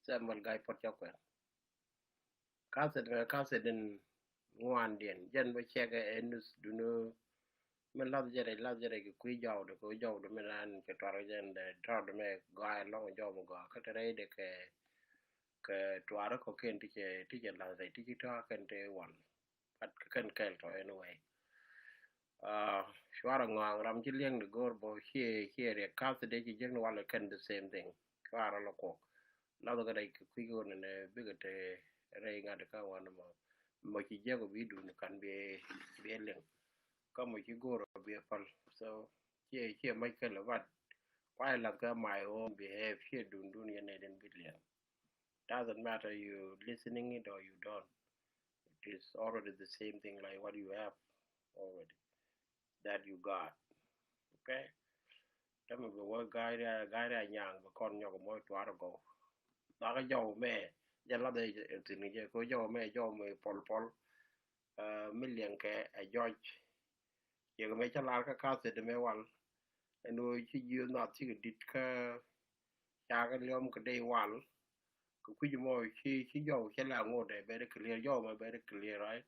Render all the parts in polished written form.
Samuel Guy Puot Chakuen. Caused in Nguan Dien. Jen by check a endus do no. Men love jere kui jaw de ko jaw de melan ke tarajen de trod me guy long jaw mo ga katare de ke twara ko ken tije la sai tije ta ken te wan pat ken kel to anyway shwara ngang ram ji lieng de gor bo here re ka se de ji jeng wala ken the same thing kwara lo ko la ga dai kui go ne bigate re nga de ka wan mo ji je ko bi du kan be leng ka mo ji go ro be fal so here Michael what why la ga my own behave here dun ya ne den billion doesn't matter you listening it or you don't. It is already the same thing like what you have already that you got. Okay? Tell me what guy young but con nhọc mỗi toa go. Đó cái dầu mẹ giờ là đây thì người có dầu mẹ pol million cái George giờ cái mấy cha la cái cao thì mẹ wal anh nuôi chỉ yêu nó chỉ cái dit cái cha cái liom cái day wal cứ chỉ mỗi khi dầu sẽ là ngồi để bé clear dầu mà bé clear right.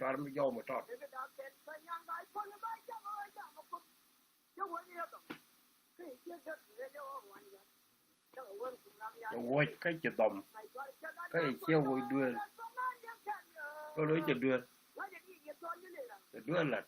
Cho nó dầu mà trọt. Quay cái chữ đồng, cái chiêu quay đưa, có lối chữ đưa là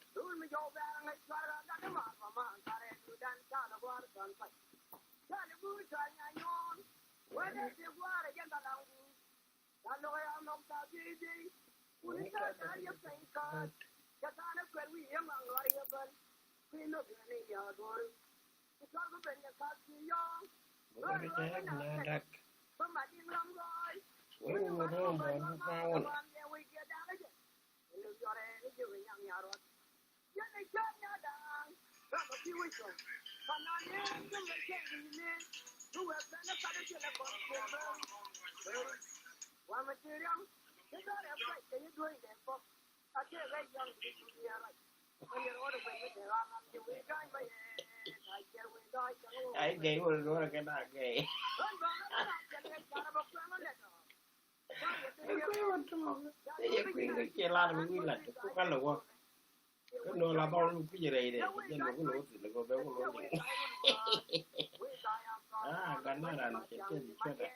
ai gay rồi cái nào gay cái quyền cái kia la mình nguyên là cái cái lỗ cái nồi là bao cái gì đây trên một cái lỗ thì là có béo cái lỗ này cái này là cái gì chết đấy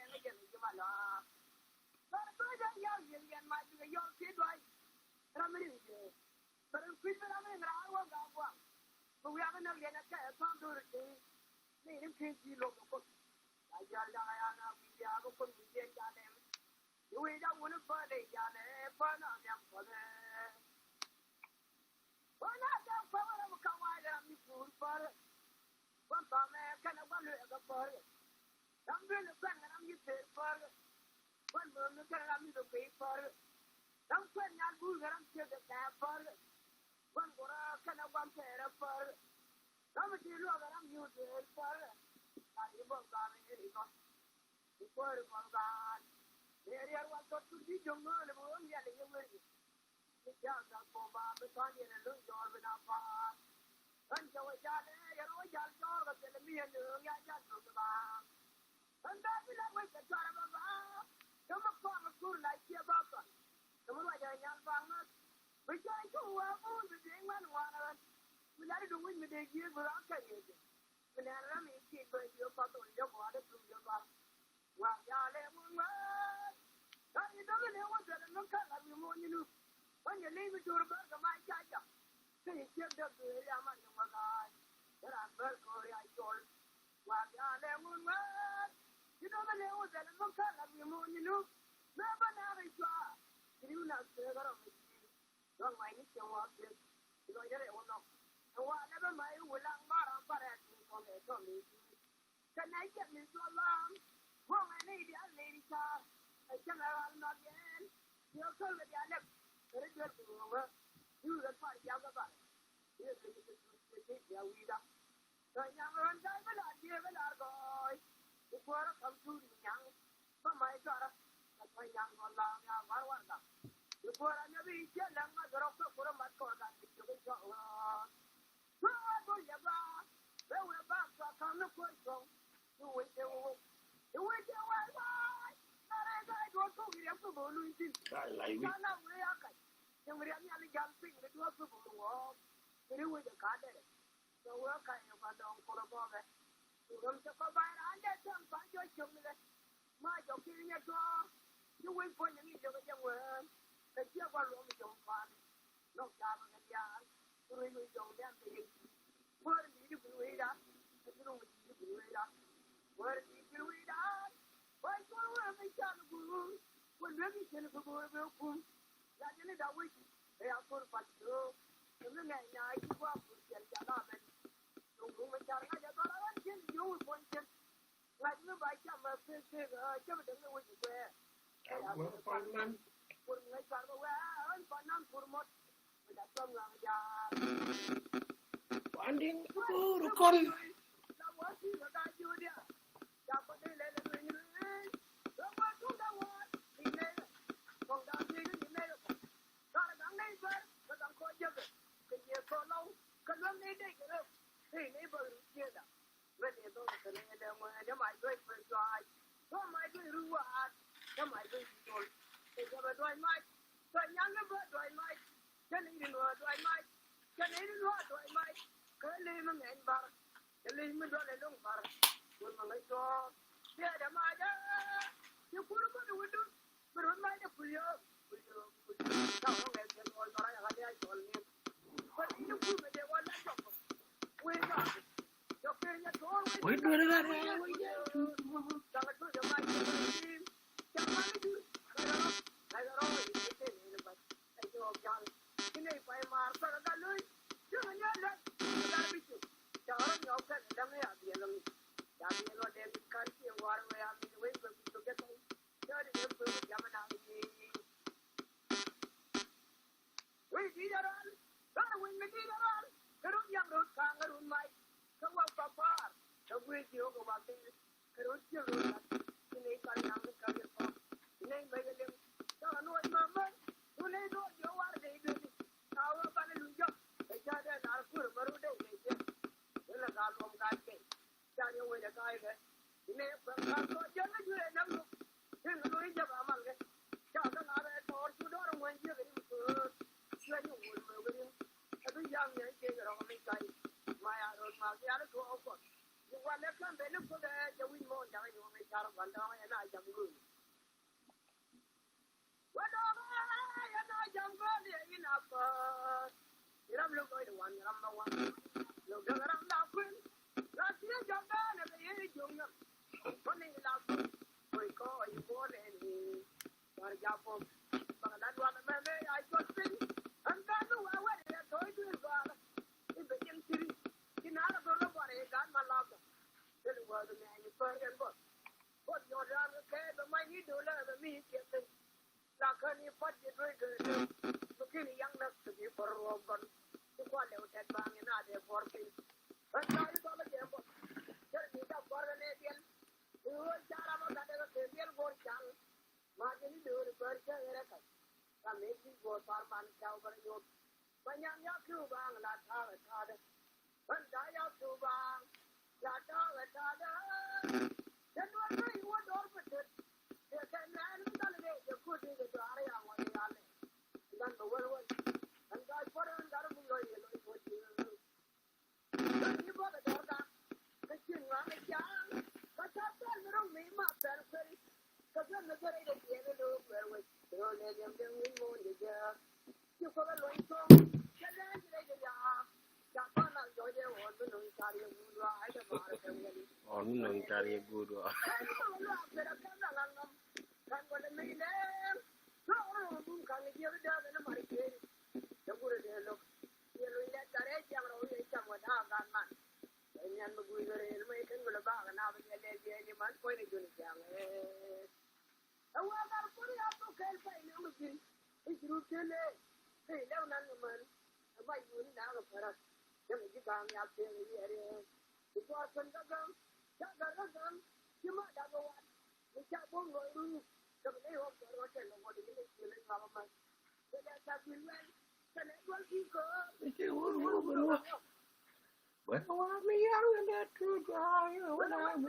But what me young and that true dry, what I'm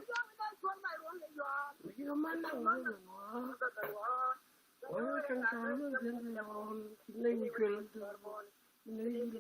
you man, what can come in the on, name will name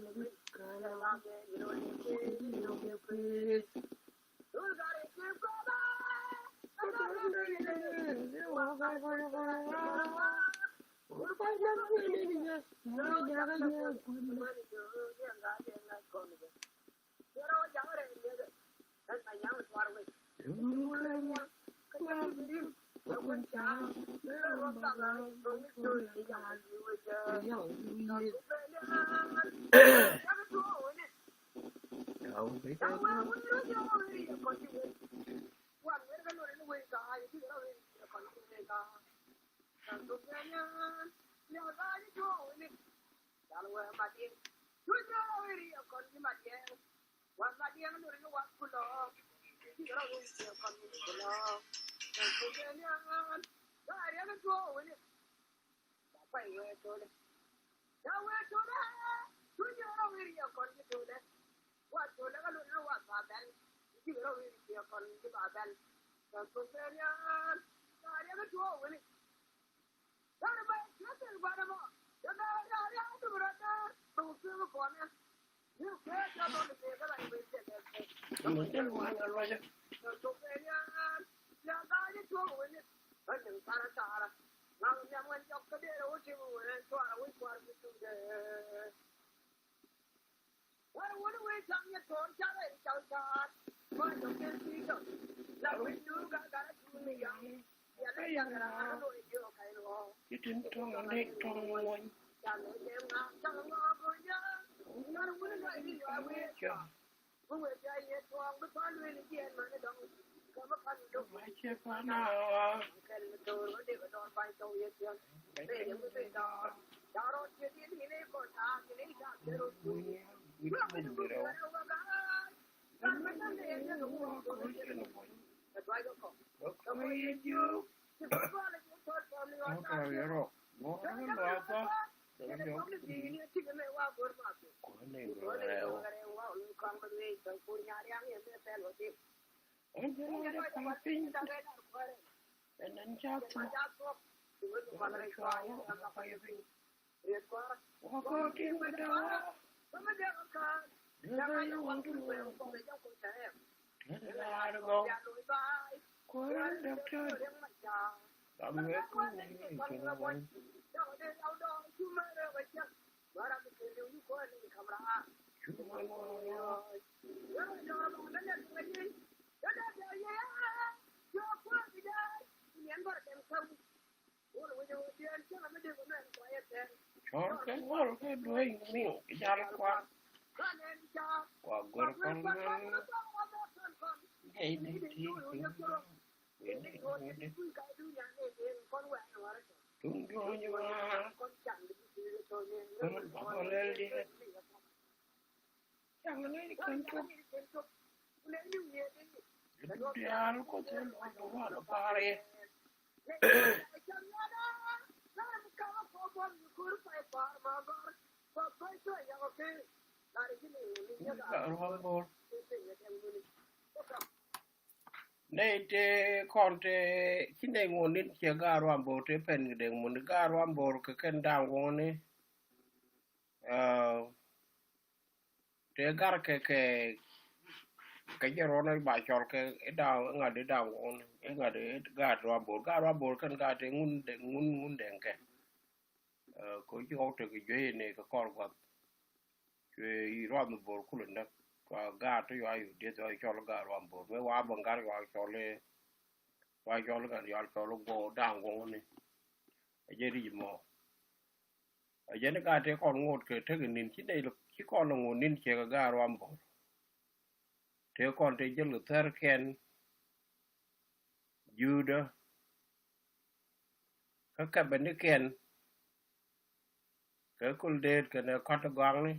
Nei te konte kinde ngonin che garo ambo te pen de mun garo ambo ke ken da ngoni te gar ke jero na ba chor ke da ngade da ngoni ngade garo ambo kan ga te ngun de ke ko jo te ke je ne ka kor kwa ke I ro bor kulunda kwa ga to yo ayu de to chor garo ambo we wa bangar wa chole wa chole kan yo chole go da ngoni ajeri mo ajene ka te kon ngot ke te nin chi dei chi kon ngot nin che ga garo ambo te kon te jel ter ken juda ka ben ken ka kul de ke ne kot gang ni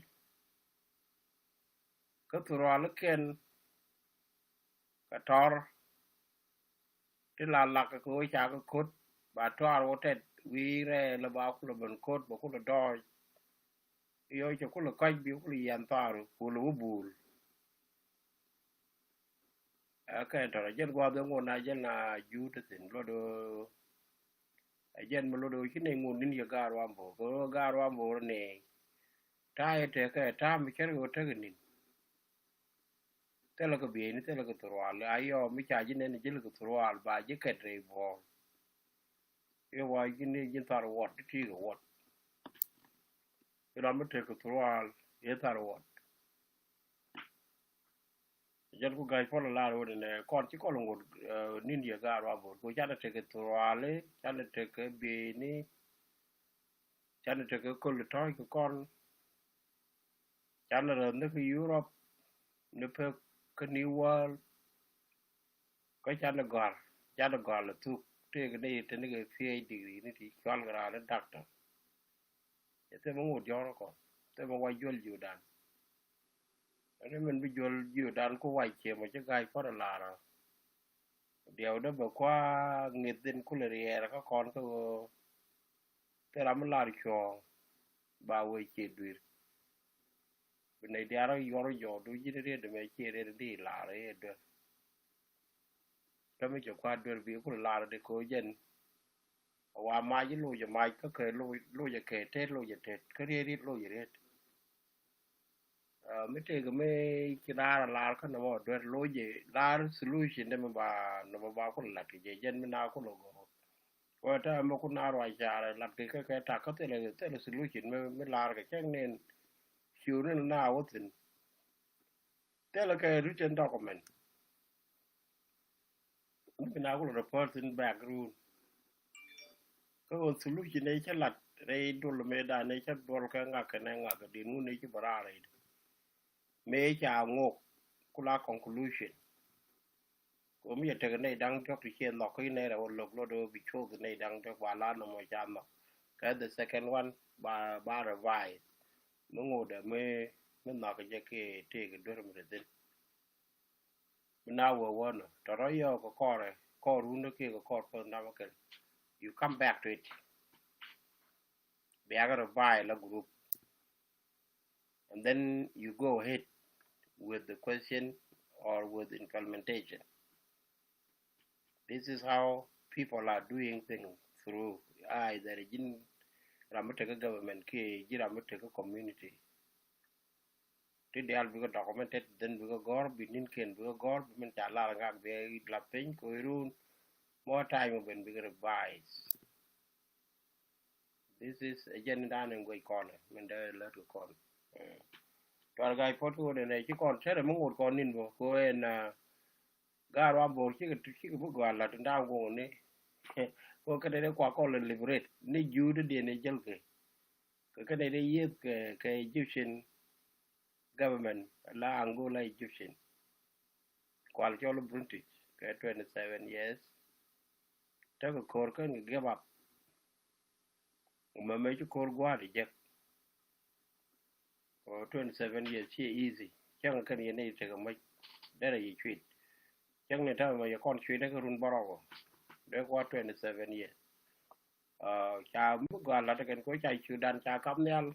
ka turo ken ka tor te la ko cha ko kut ba tor wotet we re la ba ku la ban kot ba ku la do yo cho ku la kai bi ku li yan taru ku lu bul ka ta jen gwa do ngona jen na ju te tin lo do jen mo lo do chi ne ngun nin ya garwa mbo ko garwa mbo ne ta te ka ta mi cher go te ni te la ko bi ni te la ko turwal ayo mi cha ji ne ni jil ko turwal ba ji ka tre bo yo wa ji ne jin tar wat ti go wat ira mi te ko turwal ye tar wat jen ko gai fo la ro ne kon ti ko lo ngod nin ya garwa mbo ko cha te ko turwal cha te ko bi ni cha te ko le toy ko kon cha na ne ko Europe ne pe cái New World có cha nó gọi là thuốc thế cái này thế này cái PhD này thì chọn cái là doctor thế mà ngồi cho nó còn thế mà quay vô nhiều đàn nên mình bây giờ nhiều đàn có quay chè mà chắc gai có là rồi điều đó vừa qua nghiệp tin của lời là các con có thế là mình làm cho bà quay chè đuổi bên này đi ra yo đôi gì đấy để mấy chè đấy đi là đấy được cái mấy chỗ qua đuổi việc của là để cố dânว่ามายิ่งรู้จะมาก็เคยรู้จะเคยเทศรู้จะเทศก็เรียนรู้จะเรียนไม่เทก็ไม่คิดอะไรลาก็นะว่าด้วยรู้จะลา solution เนี่ยมันบ้าคนหลักที่จะยันไม่น่าคนหลงว่าถ้ามันคนน่ารวยจ่าเลยหลักที่แค่ตักก็แต่ละ solution ไม่ลาก็แค่เน้นชิวนั่นน่าว่าถึงแต่ละแค่รู้จัก document ไม่น่าคนหลง person backgroundก็สรุปในชั้นหลักในดูลเมดาในชั้นบอลก็งักกันงักกันดีนู้นในชั้นบาราเลยเมย์จะงกกุลา conclusion ก็ไม่อยากจะกันในดังจอกที่เขียนหลอกให้ในเราหลอกเราดูวิชวลกันในดังจอกวาลานมาจำหรอกก็ the second one บาร์ไวมึงโง่เดี๋ยวไม่หนักก็จะเกะเทกันด้วยมันเด็ดมันน่าวัววันน่ะแต่เราย่อก็ข้อเลยข้อรู้นึกเกี่ยวกับข้อเพิ่มน้ำกันyou come back to it. Be a buy a group, and then you go ahead with the question or with implementation. This is how people are doing things through either in Ramataka government, Ramataka community. Today we got documented, then we got gore, Bininkin, we got gore, Mentala, very lapping, Koirun. More time when we revise. This is a agenda and we corner. When they let go corner. To our guy photo and a chicken said a mongo corn in go and Garabo chicken book go a lot and down go on it. What can they call and liberate? Need you to the jelke. Can they use Egyptian government, La Angola Egyptian. Quality all British. 27 years. Take a cork and give up. My major core guard eject. For 27 years, she easy. Young can you need take a mic. There you treat. Young the time when you can't treat a run borrow. They got 27 years. Cha got like a coach I should done Chakam.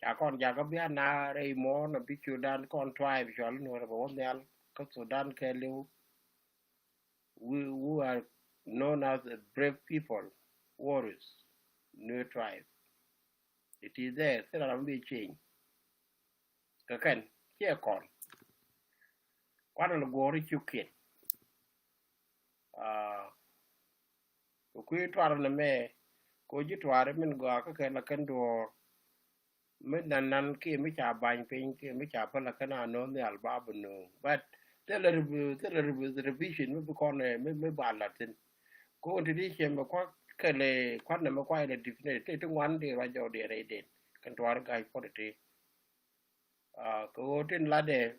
Chakon Jagabiana, Raymond, a big you done contrive, shall know about Nel, Sudan Kelly, who are known as brave people, warriors, new tribe. It is there, still around the change. Kakan, here con. What on the gory Chakuen? Quit to our Neme, go you to our men go a can do. Midnan came which are buying pink, which are Palacana, no, the Albabano. But tell a revision, maybe corner, maybe Latin. Go into this chamber, quite number quite a different. Take one day, right? Your day, did. Can to our guy for the day. Go in Lade.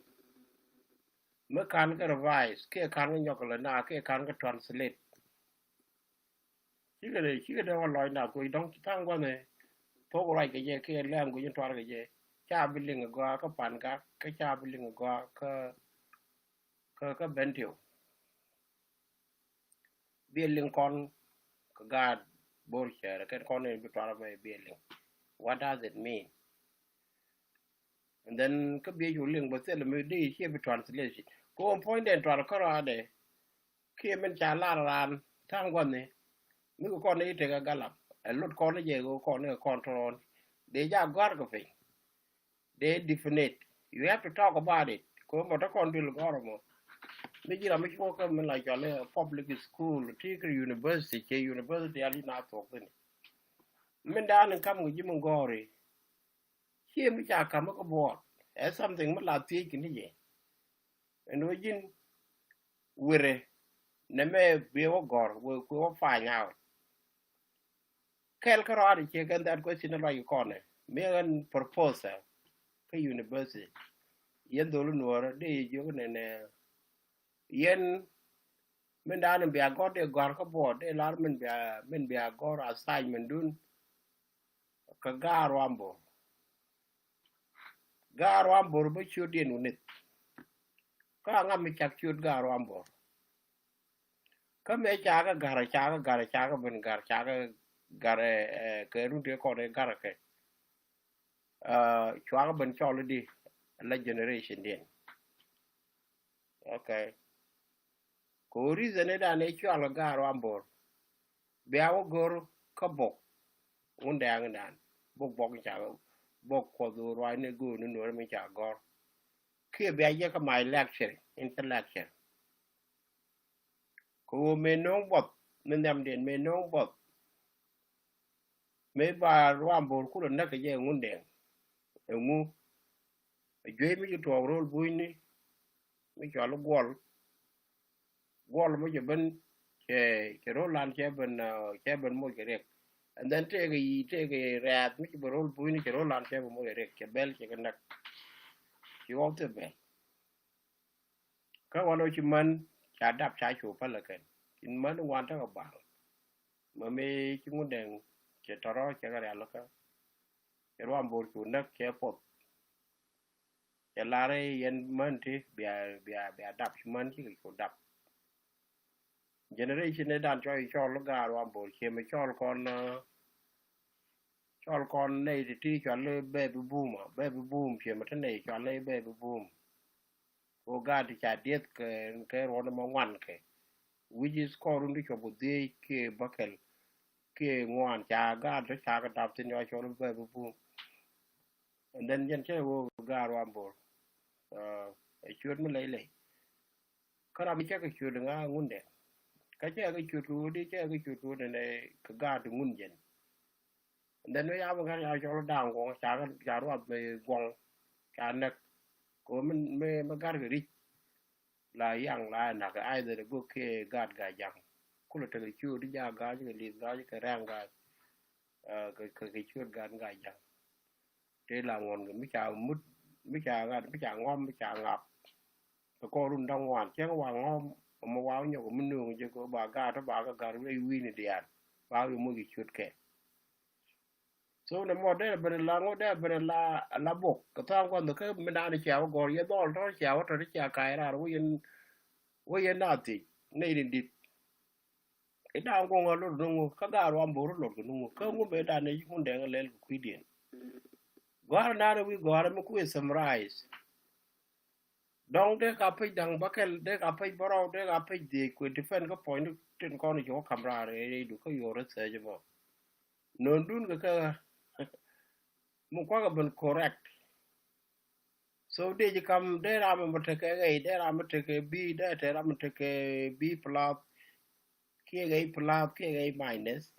Mekan revise, K. Kang Yokolana, K. Kang translate. She got all line up, we don't tang one. Talk like a year, K. Lamb going to our year. Cha building a guac, a panga, Kacha building a guac, Kirka Bentio. Building con, guard, bullshit cái con này bị tao mày building. What does it mean? And then cái bia chủ liền bớt là mới đi here bị translation. Go point đến tao có ra đây. Khi mình trả la thang quan này, mình có con này thì cái galap. Lốt con này giờ con này control. They just got cái gì. They definite. You have to talk about it. Có một cái con điều gọi mà. Mình chỉ là mình có cái mình lại cho là public school, teacher university, cái university ali na thuộc cái này. Mình đã nên cầm cái gì mình gọi rồi. Khi mình trả cầm cái board, as something mình làm gì cái này. And we just we're Neme be what God will find out. Kel karadi check that question like you call it. Me an proposal ke university. Yen dolu nuora de jogo ne yen men dan be God de gar ka board de lar men be God assignment dun ka garwambo. Garwambo be chudien unit. Ka ngam mi chak chud garwambo. Kame chaga gara ben gar chaga gare ke ru de ko de gar ke chaga ben chole di la generation din okay ko reason da ne chole gar ambor be awo gor ka bok unde ang dan bok chaga bok ko do roi ne gu no mi chaga gor ke be ye ka my lecture intellectual cô mê nông bọt nên làm điện mê nông bọt mấy bà roam bồn cũng là cái gì ngon đèn ở mu dưới mấy cái trò rồi vui ní mấy trò nó qual mấy cái bên cái rồi làm cái bên mỗi cái rệt and then cái rạt mấy cái rồi vui ní cái rồi làm cái bên mỗi cái rệt cái bel cái nặc cái ốp thế bel các bạn nói chuyện mình chả đáp trái chủ phải là cái mới nó quan trọng bảo mà mấy chúng muốn đèn cái trò đó cái là cái roam bồn chủ nấc cái Puot cái lá đấy yên mình thì bia đáp mình chứ cái đáp generation này đang cho nó gà roam bồn khi mà cho con này thì cho nó baby boom khi mà thế này cho nó baby boom ô gà thì chả điết cái rồi nó ngoan cái which is called the job de ke bakel ke Nguan cha ga do cha ga dap tin yo cho lo be bu and then yen che wo ga ro ambor e chuột mình lấy kara mi cha ka chuột nga ngun de ka cha ka chuột ku di cha ka chuột ku ne ka ga du ngun yen and then we have ga ya cho lo dang ko cha ro be gwang cha nak ko mình me ga ga ri là yang là nạc ai để go ke gad ga yang kula te chu di ja ga ji li ga ji ka rang ga cái chu gad ga yang te là ngon mi cha mút mi cha ngom mi cha ngap ko run dong wan che wa ngom mo wa nyo ko mun nu je ko ba ga we wi ni dia ba yu mo gi chu ke so na mo de ber la ngo de ber la bok ka ta ko no ke me na ni cha go ye dol to cha to cha kai ra wo yen na ti nei din dit e da ngo lo no ka ga ro amboro lo no ka ngo be da ne yun de le ku Dien gwar na wi gwar mo ku summarize dong de ka pe dang bakel de ka pe boro de ka pe de ku defend ko point tin ko ni jo camera re du ko yo re se je mo non dun ka mo kwa ben correct so they just come there am take a there am take b there am take b plus k plus k minus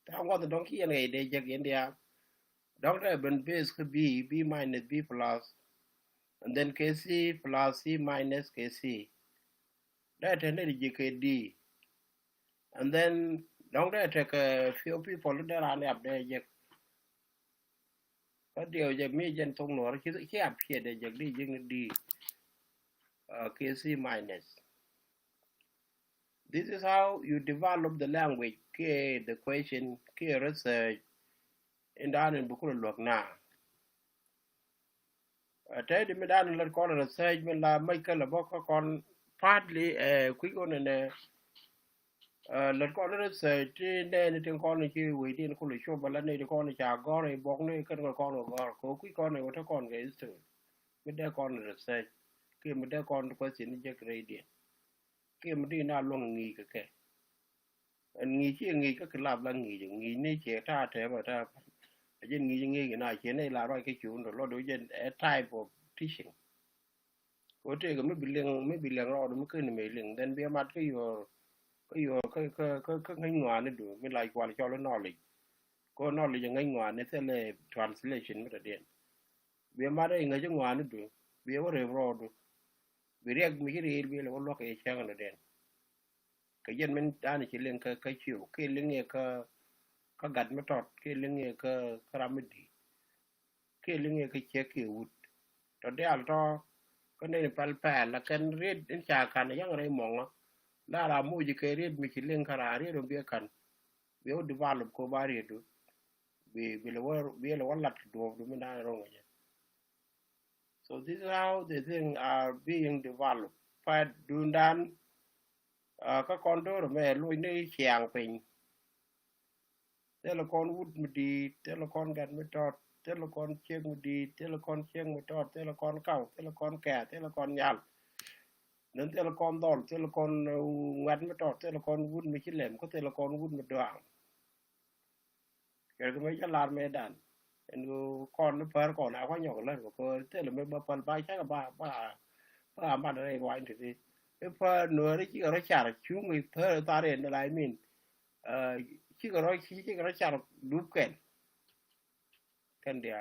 ta có the donkey and a they just in there doctor ben base b minus b plus and then kc plus c minus kc that and then d and then doctor take a few people there are up there just có điều giờ mi dân thông nói khi áp hiện để giờ đi dân đi KC minus. This is how you develop the language, the question, research, in down in bukul luộc na. Thế thì mình đang lên con research mình là mấy cái là bóc con partly quý con này lần con nó sẽ trên đây thì con này chứ với tiền con lấy cho bà lần này thì con này chả có này bóc này cần con của con cố quý con này có con cái sự mới đeo con là sẽ kia mới đeo con có xin cho cái điện kia mới đi nào luôn nghỉ cái nghỉ chứ nghỉ cái làm là nghỉ này chỉ ta thế mà ta dân nghỉ cái này chỉ này là rồi cái chuyện rồi lo đối dân type of teaching có thể cái mới bị liền rồi mới cứ này liền then be mặt cái cái Nguan này được mình lại quan cho nó knowledge có knowledge cái Nguan này sẽ là translation mới được be mặt cái người trong Nguan này được be ở rồi được be riêng mình cái đi be là lo cái chẳng là đen cái dân mình đã này chỉ liền cái chiều cái liền cái gặt mà trọt cái liền cái ramadi cái liền cái chế kiểu đó để al đó cái này palpa là cái read đến chả cần yang này mong la la mu ji ke read mi ci len kara read be kan be o develop ko ba read be le wallat do mi na ronga ja so this is how the thing are being developed but dundan ka kon do me lu ni chiang pin te la kon wut mi di te la kon gat mi tot te la kon cheng mi di te la kon cheng mi tot te la kon kau te la kon ka te la kon nyal nên telecom đòn telecom ngắn mới trò telecom vun mới chỉ làm có telecom vun mới đoàng cái mấy cái làm mấy đàn nên con nó phơi còn áo nhỏ lên của cô thế là mấy phần bay chắc là ba mà đây gọi thì gì cái phơi nửa đấy chỉ có nó chả là chú người phơi ta đến lại mình chỉ có nó chả là đúng cái điều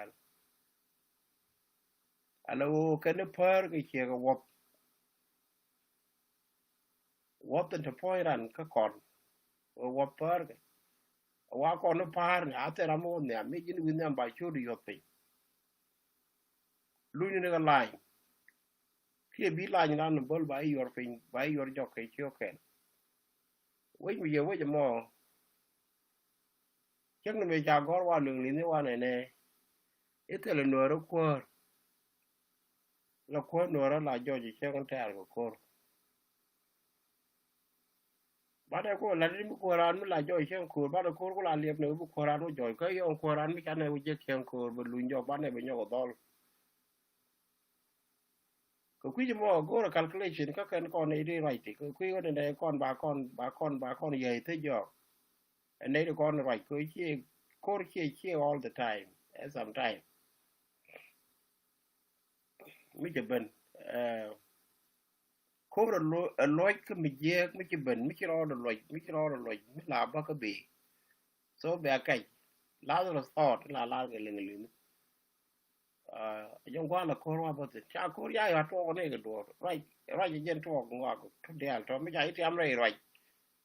alo cái nó phơi cái chuyện cái what the point ran ka kon what per wa kon par na atera mo ne me jin win am ba chu di yope lu ni ga line ki bi line ran bol ba yor pin ba yor jok ke chu ken we mi ye we mo chắc là me ja gor wa lung ni wa ne ite le no ro ko la ko no ra la jo ji che kan ta ko bada ko la ni ko ran la joy chen ko bada ko la liep ne ko ran joy ko yo ko ran mi kan ne je chen ko bu lu njo ba ne be nyo dol ko ku ji mo go calculation ka kan ko ne di right ko ku yo ne kon ye te jo ne de kon right ko chi all the time sometimes mi je ben ko loy ke mi je mi ci ben mi ci ro loy mi la ba ka bi so be kai la do start la ke ling yong kwa la ko wa bo te cha ko ya to ne ke do right je to ngwa ko to de al to mi ja ti am re right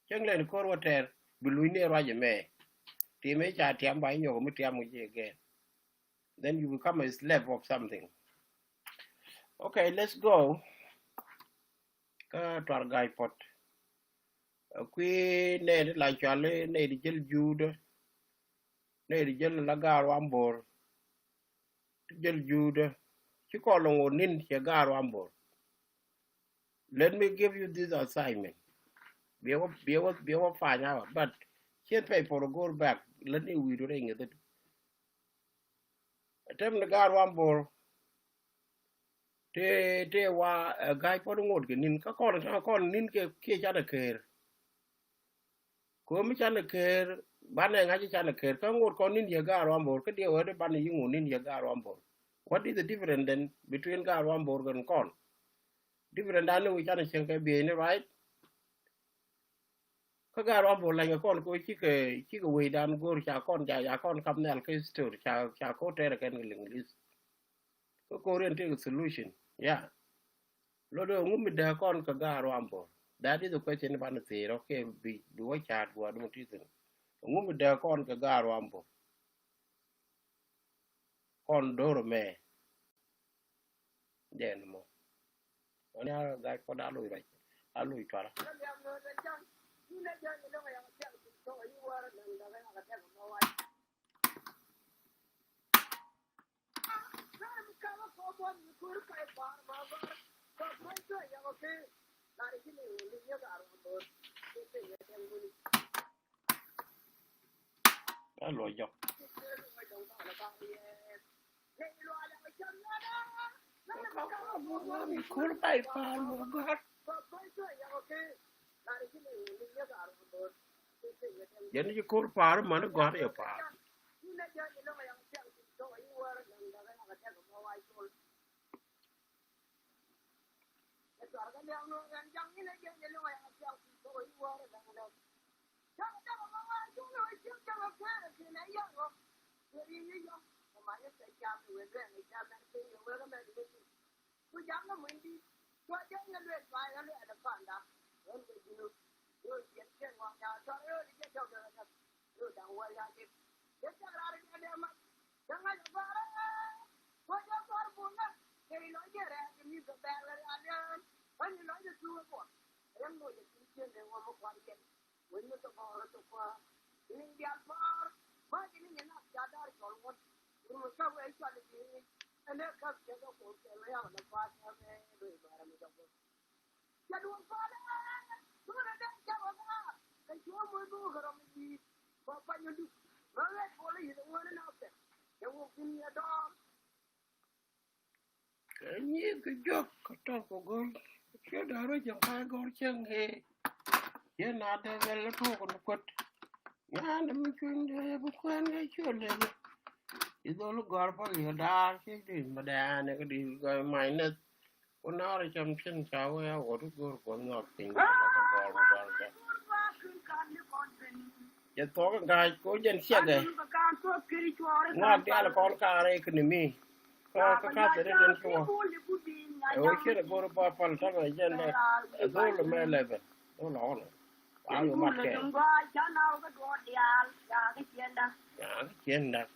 cheng le ko wa ter bu lu ne ra je me ti me cha ti am ba nyo mi ti am je again then you become a slave of something. Okay, let's go. Ka twar gai pot qui ne la chale ne di jel jude ne di jel la gar ambor jel jude ci ko lo nin ci gar ambor. Let me give you this assignment be wo fanya but can't pay for a go back let me we do ring it tem the gar ambor te wa gai po ngot ke nin ka kon nin ke cha da ker ko mi cha da ker ban ne nga cha da ker ka ngot kon nin ye ga ro ambor ke de wa de ban yi ngot nin ye ga ro ambor. What is the difference then between ga ro ambor and kon different dan we cha da chen ke be ne right ka ga ro ambor la ga kon ko chi ke we dan go cha kon ja kon kam ne al ke stor cha ko te ke ling list ko ren take a solution. Yeah. Lodo ngumi da kon ka garo ambo. That is the question about the theory. Okay, be do a chat what do you think? Ngumi da kon ka garo ambo. Kon doro me. Den mo. Oni a ga ko da lo right. A lo itara. Đó lùi dọc. Cool bay phá lùi gót. Dân chứ cool phá rồi mà nó gót ở phá. Cái gì cái giấc cái trâu của con cái đó rồi chẳng phải con chân hề giờ nào đây về là thôi còn quật nhà nó mới chuyên để bút quen cái chuyện này thì tôi lúc gọi phải lừa đa cái gì mà đà này cái gì gọi mày nó con nó đi trong chân cháu ấy của lúc gọi con ngọt tình nó gọi cái giờ có cái gai cố dân xe này ngọt đi là con cá này cái này cái cá sẽ đến chùa ở kia là cô ba phần chắc là dân này tôi là mẹ lại vậy tôi lo rồi bao nhiêu mặt kẹt cái chiên đặc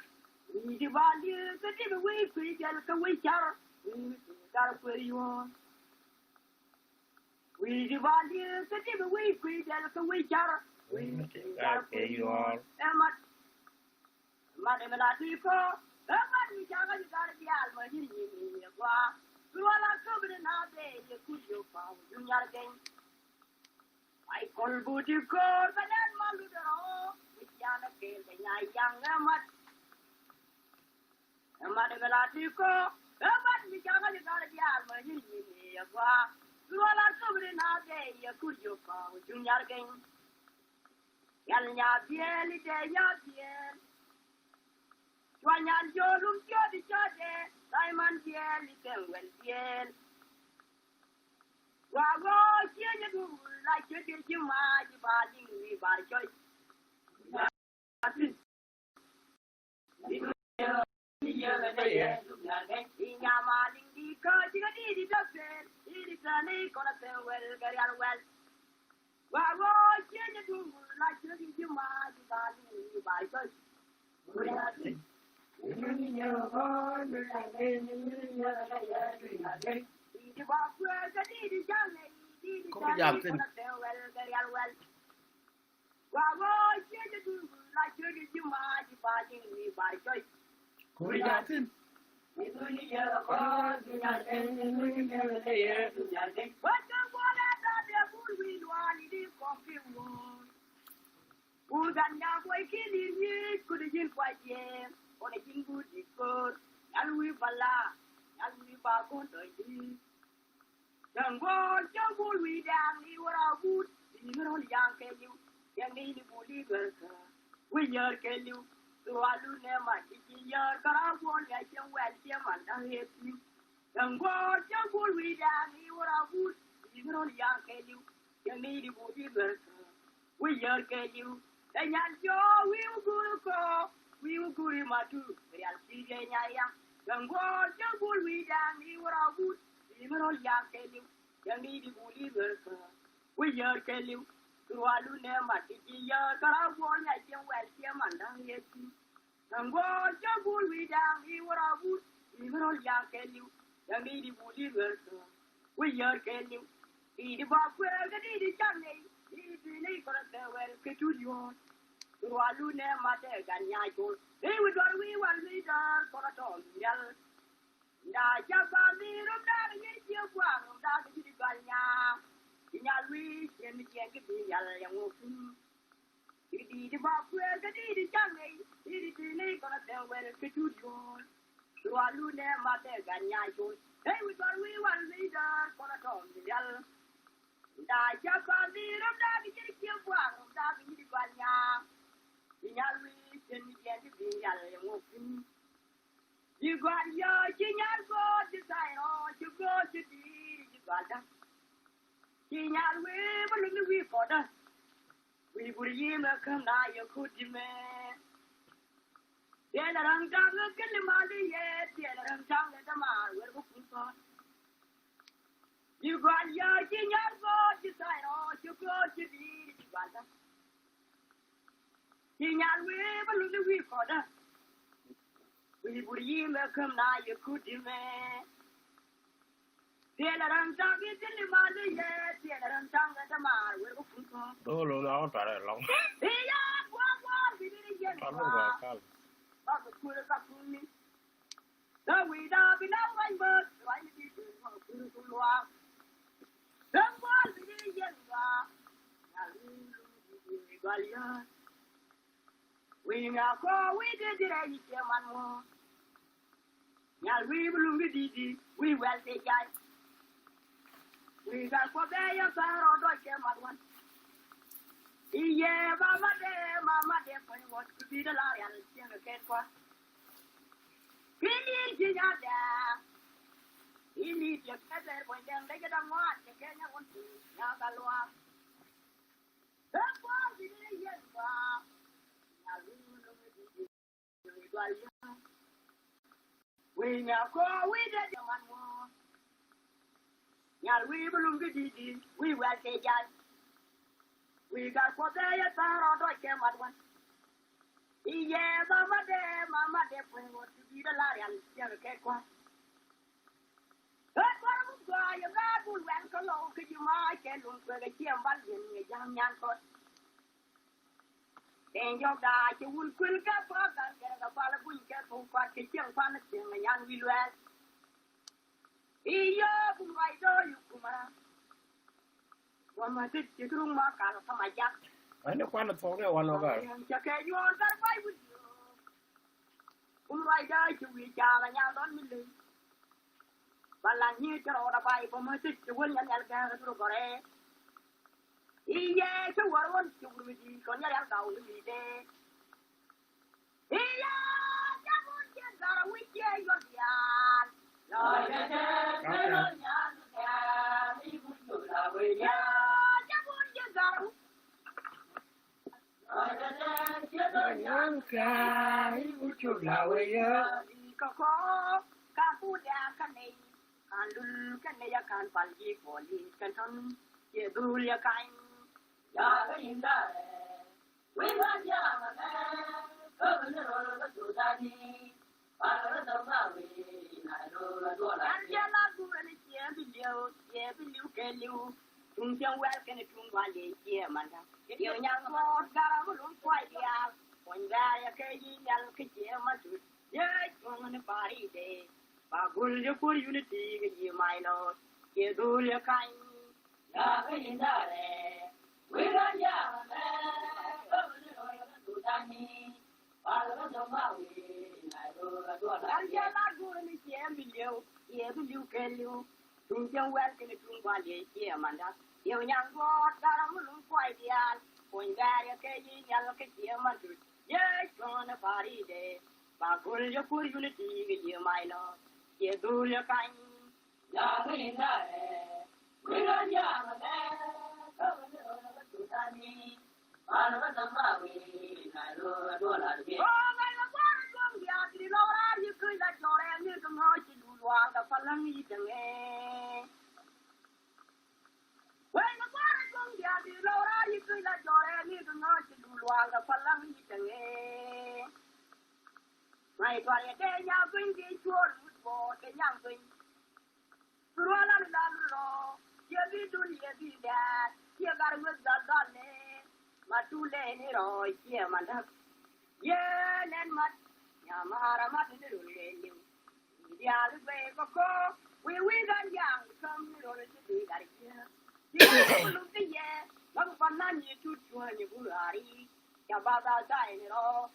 đi vào đi cái gì vậy quỷ giờ cái quỷ chả cái quỷ vô quỷ đi vào đi cái gì vậy quỷ giờ cái quỷ chả cái vô em mà em là đi có em đi chả cái DIAL mà đi qua qua là cái bên nào đấy cái cú vô vào nhà cái ai còn bút đi có cái này mà lu đó cái nhà nó kêu cái nhà yang em mà em là đi có em đi chả cái DIAL mà đi qua qua là cái bên nào đấy cái cú vô vào nhà cái nhà Dien đi nhà Dien Nguan yo lum yo di cho de dai man Dien đi Nguan Dien wa go chia như đủ lại chơi chơi chứ mà đi ba đi người ba chơi đi nhà mà đi cơ chỉ có đi đâu chơi đi ra này còn là chơi well cái ăn well wa go chia như đủ lại chơi chơi chứ mà đi ba đi người ba chơi có cái giảm tin có cái giảm tin Uganda boy kini ni kudijin kwaje ona jingu diko alwi bala alwi ba kon doji dango jango wi dang ni wara gut ni ngoro yang ke yu yang ni buli berka wi yer ke yu to alu ne ma ji yer kara won ya chen wel che man da he ti dango jango wi dang ni wara gut ni ngoro yang ke yu yang ni buli berka wi yer ke yu Enyan yo wiu guru matu real sige nyaya ganggo jagul widang ni warawut ni mero yang keliu yang ni dibuli berka wi yer keliu krualu ne mati ya karawol ya jeng wel sia mandang yesi ganggo jagul widang ni warawut ni mero yang keliu yang ni dibuli berka wi yer keliu di bakwe gadi di channe ni kora wel ketujuan Walu ne mate ganya jol we wal mi dar kora to yal da jaba mi rum da ni ji kwa rum da ji ganya nhà lui trên cái gì nhà là yang ngô phun đi vào quê cái đi chẳng này đi này còn là theo về cái chút rồi rồi luôn nè mà để gần nhà rồi hey we got we one leader còn là còn gì đó đại cha con đi làm ra cái chiêu quảng làm ra cái đi gần nhà lui trên cái gì nhà là yang ngô phun đi gần nhà chỉ nhà có chỉ sai rồi chỉ có chỉ đi gần đó chỉ nhà lui mà lúc này we có đó we buri yema kana yakudime yena ranganga kelimali ye yena ranganga dama wergo kunso yugal ya kinyargo disaino chuko chidi dibanda kinyarwe baluni wi koda we buri yema kana yakudime yena ranganga kelimali ye yena ranganga dama wergo kunso đó luôn nó trả lời lòng Hãy subscribe cho kênh Ghiền Mì Gõ để không bỏ lỡ những video hấp dẫn Iye mama de foi what to be the lion sing again kwa Kini jinya da Ini je kader boy dang de da ngwa ke kenya won ya galwa Kwa dile yeba Ya lu di gwalya We nya ko we de man mo Ya we bulum di we well say jai We got for there, Taro, do I care, Madwan? Yeah, Mama, when what to be the lion, young Kakwa. That's what I'm going to do. When Colo, could you mark and look where the Kian Valley, a young Yankot? Then you die, you will quill get for us and get a Palabun careful, but the young Panastin, a young will well. Yeah, my door, you come. One did you do mark out of my jack? I don't want to talk to one of us. Okay, you are that way with you. Right there, you will gather and out on me. But I need to order by for my sister William Elgar to go. Yes, I want to be on your house to be there. Yeah, that one just got a week, yeah, you're Trung Giang well can it Trung Nguan ye man. You young lord got a little quite yeah. When there a kay yell kitchen man. Yes, on the party day. Bagul you for unity, you my lord. You do your kind. Yaga in there. We are young man. To Danny. Father of Maui. I do a door. And you're not going to see you. Yes, you can you. Trung Giang well can it Trung Nguan ye man. You young God got a little quite young. When there a kay yell kitchen man. Yes, on the party day. Bagul you for unity, you my lord. You do your kind. Yaga in there. We are young man. To Danny. Father of Maui. I do a door. Oh, my God, you could like your end, you can watch it. The Palang eating eh. When the water comes down, you know, you could let your hand, you can watch it. The Palang eating eh. My God, a day now bring the short for the young thing. Ruala Lalo, you be doing that. You got with the gun eh. Matule, hero, here, man. Yeah, then much. Yamara, Martin, you. Yeah, we got young, come here to be that here. Dia lu ke ye, lagu panan ye cucu ni bulari. Ya baba sai ni ro.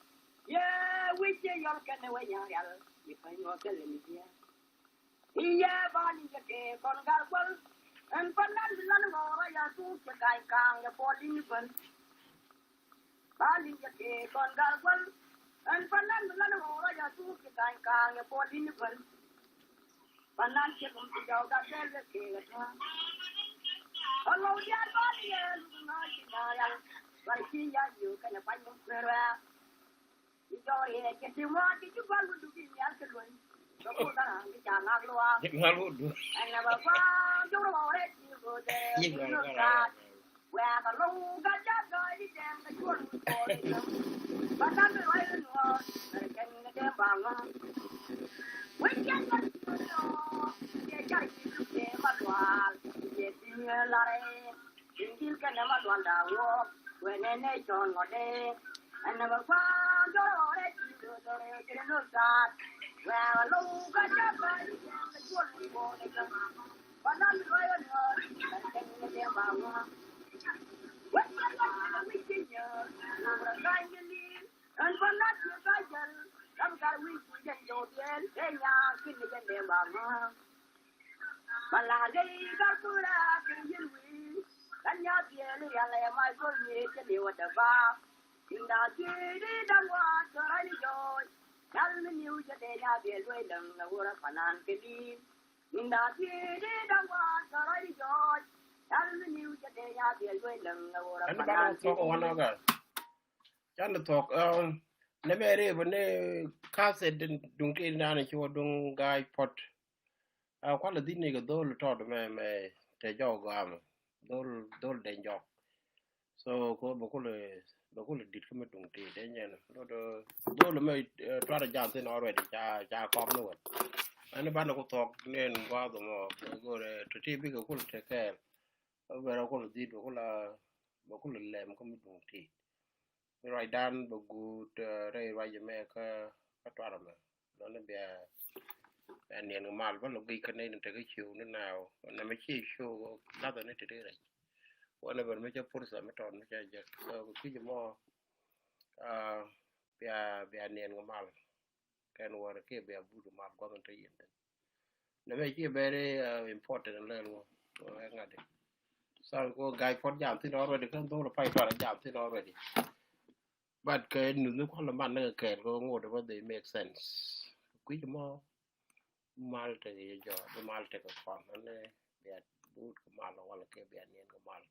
Ye wiche yor ke ne wenya yal. Ye pa yo ke le ni dia. Iye ba ni ke kon gar kwal. En panan lan ngora ya tu ke kai kang ya polin ban. Ba ni ke kon gar kwal. En panan lan ngora ya tu ke kai kang ya polin ban. Panan ke kum ti jaw da ke ke. Hello, dia body and Naya. But she got you can find them where you go here, get you want to go to be the afternoon. So put on the Janagua. I never found your already you go there. You know that. Where the low got that guy and the good for them. But I'm the right one. I can get them bang. We can get you know. They got you to say, but one. Yes, in your life. You can never walk when a nation or day. I never found your already to the no start. Well, look at your body and the good for them. But I'm the right one. I can get them bang. What we can do, and for not your guardian, I'm got we can do it, and now can get them bang. But I got put up in your way, and you're the only my good year to do what the bar. In the city, the water, I enjoy. Tell me you that they have the way down the water, and I'm getting. In the city, the water, I enjoy. Tell me you that they have the way down the water, and I'm getting. Chana talk Neme when they cast it don't get down at your dung guy pot. Quite a dinner dole taught me the jog dole den job. So go Bacula did come to tea, then dole made try to jump in already. Ja cop no one. And the band of talk then bother more go to tea big cool take care. Where I call it did Bacula lamb come to tea. Right down but good ray right Jamaica a tournament. Don't be a and the mal one of the Canadian take a show now. And I'm a chief show nothing to do. Whatever make a put some on just so we more be a near mal can work a be a good map going to you. The make it very important and learn what so go guy for jump in already come to the fight for a jump in already. But can you call a man can go over they make sense. Quick more Malta job, the Malta farm, and they had good mal or one can be a name of mal.